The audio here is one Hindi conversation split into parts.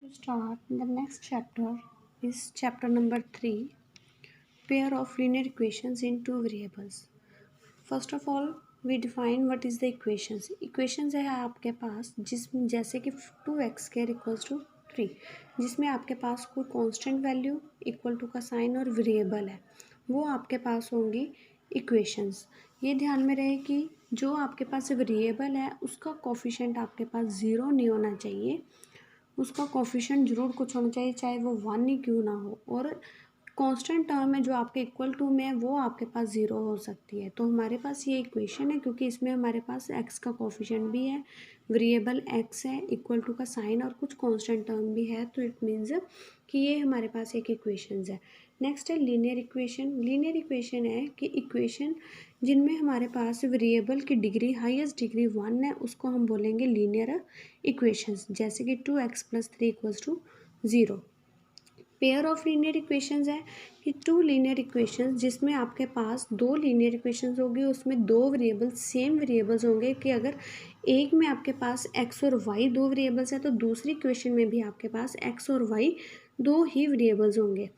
To start, the next chapter is chapter number 3, pair of linear equations in two variables. First of all, we define what is the equations. Equations है आपके पास जिसमें जैसे कि 2x स्क्वायर इक्वल्स टू 3, जिसमें आपके पास कोई कांस्टेंट वैल्यू इक्वल टू का साइन और वेरिएबल है, वो आपके पास होंगी इक्वेशंस. ये ध्यान में रहे कि जो आपके पास वेरिएबल है उसका कोफिशिएंट आपके पास ज़ीरो नहीं होना चाहिए, उसका कोफिशिएंट ज़रूर कुछ होना चाहिए, चाहे वो वन ही क्यों ना हो. और कांस्टेंट टर्म है जो आपके इक्वल टू में है वो आपके पास ज़ीरो हो सकती है. तो हमारे पास ये इक्वेशन है क्योंकि इसमें हमारे पास एक्स का कोफिशिएंट भी है, वेरिएबल एक्स है, इक्वल टू का साइन और कुछ कांस्टेंट टर्म भी है. तो इट मीन्स कि ये हमारे पास एक इक्वेशंस है. नेक्स्ट है लीनियर इक्वेशन. लीनियर इक्वेशन है कि इक्वेशन जिनमें हमारे पास वेरिएबल की डिग्री हाईएस्ट डिग्री 1 है उसको हम बोलेंगे लीनियर इक्वेशंस. जैसे कि 2x+3 equals to 0. Pair of linear equations है कि टू लीनियर इक्वेशंस जिसमें आपके पास दो लीनियर इक्वेशंस होगी, उसमें दो वेरिएबल्स सेम वेरिएबल्स होंगे. कि अगर एक में आपके पास x और y दो वेरिएबल्स हैं तो दूसरी इक्वेशन में भी आपके पास x और y दो ही वेरिएबल्स होंगे,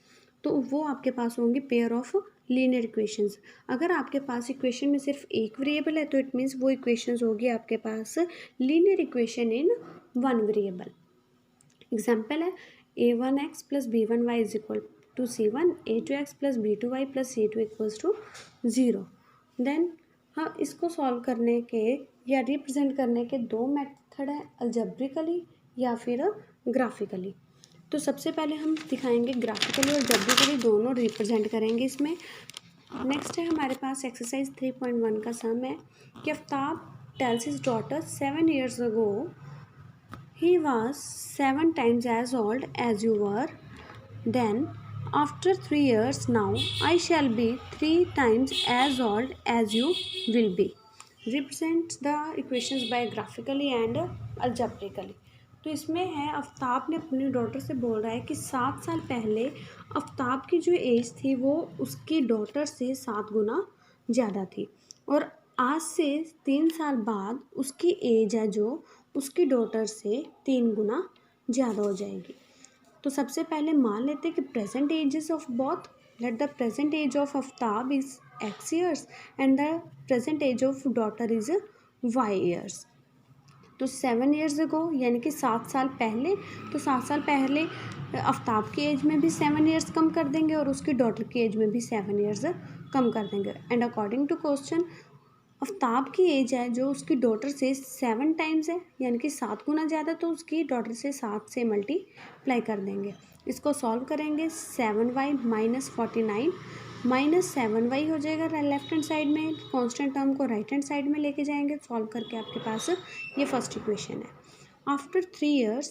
तो वो आपके पास होंगे पेयर ऑफ लीनियर इक्वेशंस. अगर आपके पास इक्वेशन में सिर्फ एक वेरिएबल है तो इट मीन्स वो इक्वेशंस होगी आपके पास linear equation in one variable. Example है a1x plus b1y is equal to c1, a2x plus b2y plus c2 equals to 0. Then हाँ, इसको सॉल्व करने के या रिप्रेजेंट करने के दो मेथड हैं, अलजेब्रिकली या फिर ग्राफिकली. तो सबसे पहले हम दिखाएंगे ग्राफिकली और जब्रिकली, दोनों रिप्रेजेंट करेंगे इसमें. नेक्स्ट है हमारे पास एक्सरसाइज 3.1 का सम है कि Aftab tales his daughter 7 years ago he was 7 times as old as you were. Then after 3 years now I shall be 3 times as old as you will be. Represent the equations by graphically and algebraically. तो इसमें है आफ्ताब ने अपनी डॉटर से बोल रहा है कि 7 साल पहले आफ्ताब की जो एज थी वो उसकी डॉटर से 7 गुना ज़्यादा थी, और आज से 3 साल बाद उसकी एज है जो उसकी डॉटर से 3 गुना ज़्यादा हो जाएगी. तो सबसे पहले मान लेते हैं कि present ages of both. Let the present age of Aftab is x years and the present age of daughter is y years. तो 7 years ago यानी कि 7 साल पहले, तो 7 साल पहले आफ्ताब की एज में भी 7 years कम कर देंगे और उसकी डॉटर की एज में भी 7 years कम कर देंगे. And according to question Aftab की एज है जो उसकी डॉटर से 7 times है यानी कि 7 गुना ज़्यादा, तो उसकी डॉटर से 7 से मल्टीप्लाई कर देंगे. इसको सॉल्व करेंगे 7y माइनस 49 माइनस 7y हो जाएगा लेफ्ट हैंड साइड में, कांस्टेंट टर्म को राइट हैंड साइड में लेके जाएंगे. सॉल्व करके आपके पास ये फर्स्ट इक्वेशन है. आफ्टर 3 years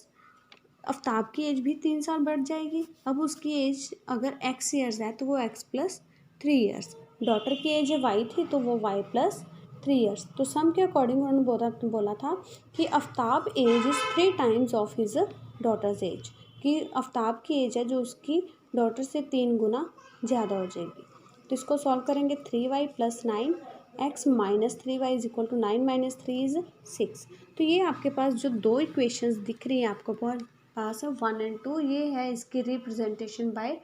आफ्ताब की एज भी 3 साल बढ़ जाएगी. अब उसकी एज अगर x years है तो वो x प्लस 3 years. डॉटर की एज y थी तो वो y प्लस 3 years. तो सम के अकॉर्डिंग उन्होंने बोला था कि Aftab age is 3 times of his daughter's age, कि आफ्ताब की एज है जो उसकी डॉटर से 3 गुना ज़्यादा हो जाएगी. तो इसको सॉल्व करेंगे 3y plus 9 x minus 3y is equal to 9 minus 3 is 6. तो ये आपके पास जो दो इक्वेशंस दिख रही हैं आपको पास है 1 and 2, ये है इसकी रिप्रेजेंटेशन बाय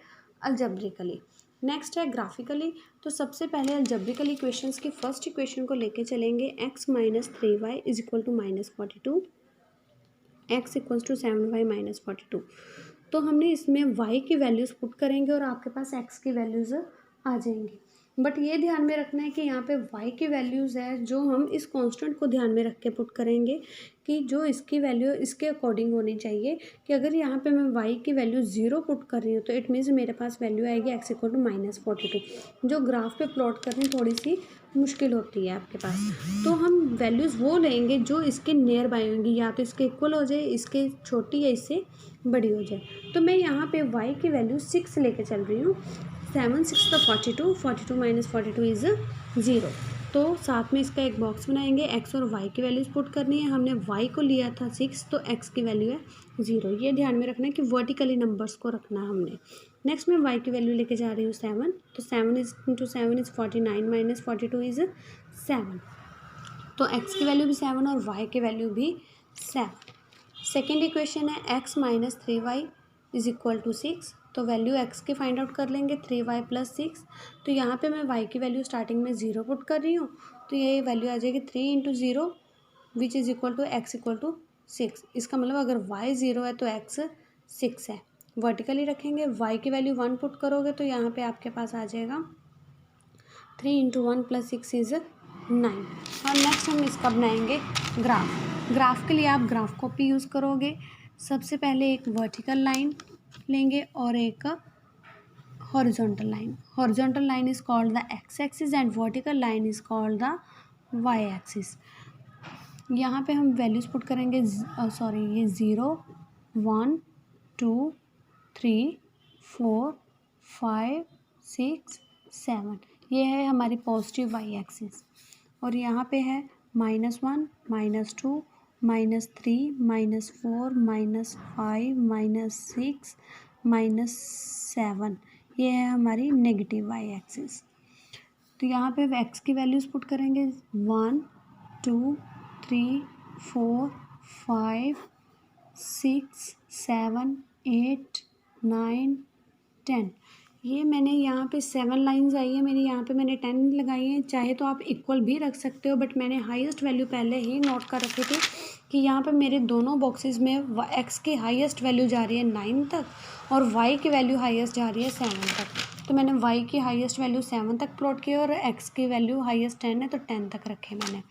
अलजेब्रिकली. नेक्स्ट है ग्राफिकली. तो सबसे पहले अलजेब्रिकल इक्वेशंस की फर्स्ट इक्वेशन को लेके चलेंगे. x minus 3y is equal to minus 42, x equals to 7y minus 42. तो हमने इसमें y की वैल्यूज़ पुट करेंगे और आपके पास x की वैल्यूज़ आ जाएंगी. बट ये ध्यान में रखना है कि यहाँ पे y की वैल्यूज़ है जो हम इस कांस्टेंट को ध्यान में रख के पुट करेंगे कि जो इसकी वैल्यू इसके अकॉर्डिंग होनी चाहिए. कि अगर यहाँ पे मैं y की वैल्यू 0 पुट कर रही हूँ तो इट मीन्स मेरे पास वैल्यू आएगी x इक्वल टू माइनस 42. जो ग्राफ पे प्लॉट करनी थोड़ी सी मुश्किल होती है आपके पास, तो हम वैल्यूज़ वो लेंगे जो इसके नियर बाय होंगी, या तो इसके इक्वल हो जाए, इसके छोटी या इससे बड़ी हो जाए. तो मैं यहाँ पे y की वैल्यू 6 लेके चल रही हूँ. 7 6 तो 42, 42 माइनस 42 इज़ 0. तो साथ में इसका एक बॉक्स बनाएंगे. x और y की वैल्यूज़ पुट करनी है. हमने y को लिया था 6 तो x की वैल्यू है 0. ये ध्यान में रखना है कि वर्टिकली नंबर्स को रखना है हमने. नेक्स्ट मैं y की वैल्यू लेके जा रही हूँ 7, तो 7 is into 7 is 49 minus 42 is 7. तो x की वैल्यू भी 7 और y की वैल्यू भी 7. सेकेंड इक्वेशन है x minus 3y is equal to 6। तो वैल्यू x की फाइंड आउट कर लेंगे 3y प्लस 6। तो यहाँ पे मैं y की वैल्यू स्टार्टिंग में 0 पुट कर रही हूँ, तो ये वैल्यू आ जाएगी 3 into 0 which is equal to x equal to 6। इसका मतलब अगर y 0 है तो x 6 है। वर्टिकली रखेंगे, y की वैल्यू 1 पुट करोगे तो यहाँ पे आपके पास आ जाएगा 3 इंटू 1 प्लस 6 इज़ 9। और नेक्स्ट हम इसका बनाएंगे ग्राफ। ग्राफ के लिए आप ग्राफ कॉपी यूज़ करोगे। सबसे पहले एक वर्टिकल लाइन लेंगे और एक horizontal line. Horizontal line is called the X axis and vertical line is called the Y axis. यहाँ पे हम वैल्यूज़ पुट करेंगे, ये 0 1 2 3 4 5 6 7, ये है हमारी पॉजिटिव वाई एक्सिस। और यहाँ पे है -1 -2 -3 -4 -5 -6 -7, ये है हमारी नेगेटिव वाई एक्सिस। तो यहाँ पे एक्स की वैल्यूज़ पुट करेंगे 1 2 3 4 5 6 7 8 9 10। ये मैंने यहाँ पे 7 लाइंस आई है मेरी, यहाँ पे मैंने 10 लगाई हैं। चाहे तो आप इक्वल भी रख सकते हो, बट मैंने हाईएस्ट वैल्यू पहले ही नोट कर रखी थी कि यहाँ पे मेरे दोनों बॉक्सेस में एक्स की हाईएस्ट वैल्यू जा रही है 9 तक और वाई की वैल्यू हाईएस्ट जा रही है 7 तक। तो मैंने वाई की हाईएस्ट वैल्यू 7 तक प्लॉट की और एक्स की वैल्यू हाईएस्ट 10 है तो 10 तक रखे मैंने।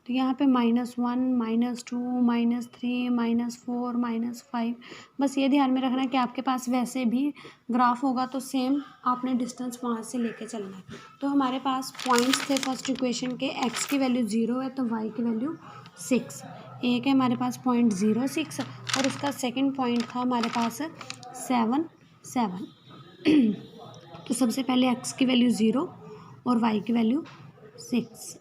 तो यहाँ पे -1 -2 -3 -4 -5, बस ये ध्यान में रखना है कि आपके पास वैसे भी ग्राफ होगा तो सेम आपने डिस्टेंस वहाँ से लेके चलना है। तो हमारे पास पॉइंट्स थे फर्स्ट इक्वेशन के, x की वैल्यू 0 है तो y की वैल्यू 6। एक है हमारे पास पॉइंट 0 6 और उसका सेकंड पॉइंट था हमारे पास 7 7। तो सबसे पहले x की वैल्यू 0 और y की वैल्यू 6।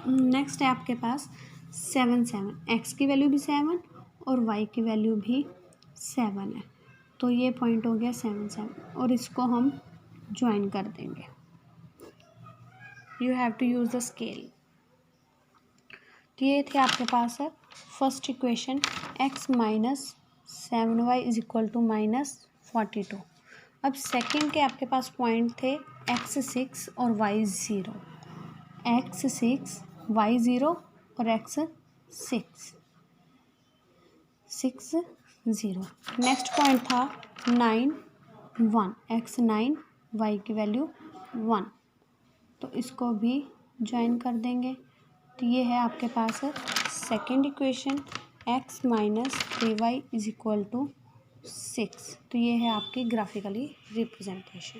नेक्स्ट है आपके पास 7 7, एक्स की वैल्यू भी 7 और वाई की वैल्यू भी 7 है। तो ये पॉइंट हो गया 7 7 और इसको हम ज्वाइन कर देंगे। You have to use the scale. तो ये थे आपके पास है first equation x minus 7y is equal to -42। अब सेकंड के आपके पास पॉइंट थे x 6 और y 0, x 6 y 0 और x 6 6 0। नेक्स्ट पॉइंट था 9 1, x 9 y की वैल्यू 1, तो इसको भी ज्वाइन कर देंगे। तो ये है आपके पास second equation x minus 3y is equal to 6। तो ये है आपकी ग्राफिकली रिप्रेजेंटेशन।